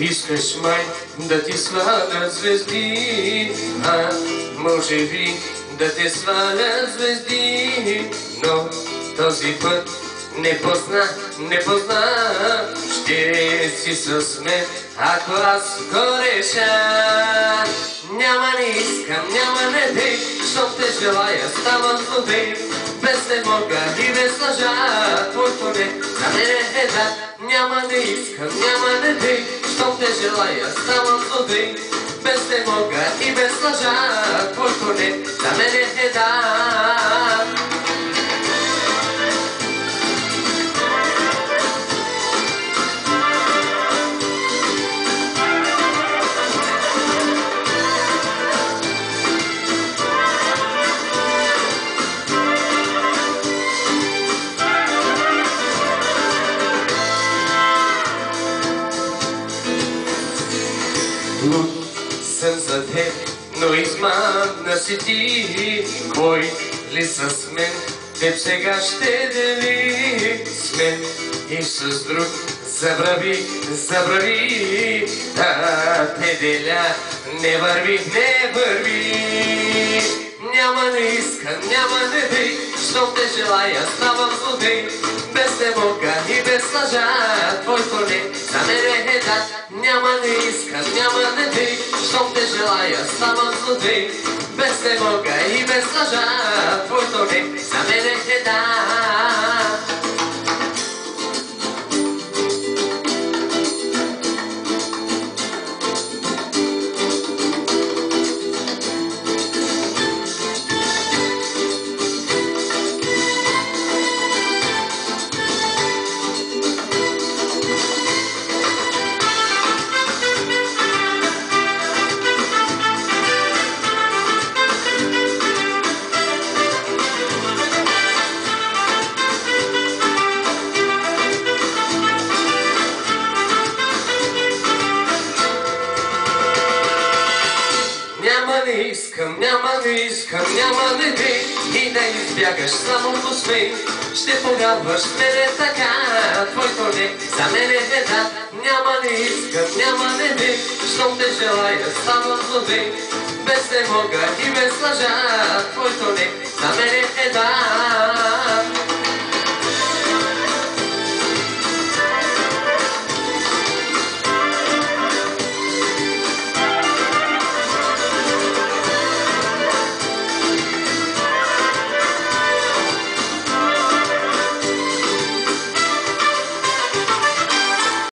Искаш май да ти свалят звезди, може би да те свалят звезди, но този път не позна, ще си с мен, ако аз го реша. Няма не искам, няма не бих, щом те желая, ставам злодей. Без не мога и без лъжа, твоето не за мене е да. Няма не искам, няма не бих, щом те желая, ставам злодей. Без не мога и без лъжа, твоето не за мене е да. Луд съм за теб, но измамна си ти. Кой ли с мен теб сега ще дели? С мен и с друг забрави, те деля, не върви. Няма не искам, няма не бих, щом те желая, ставам злодей. Без не мога и без лъжа, твоето не за мене е да. Няма не искам, няма не бих, щом те желая, ставам злодей. Без не мога и без лъжа, твоето не за мене е да. Няма не искам, няма не бих и да избягаш само по смей. Ще повярваш мене така, твоето не за мене е да. Няма не искам, няма не бих, щом те желая, ставам злодей. Без не мога и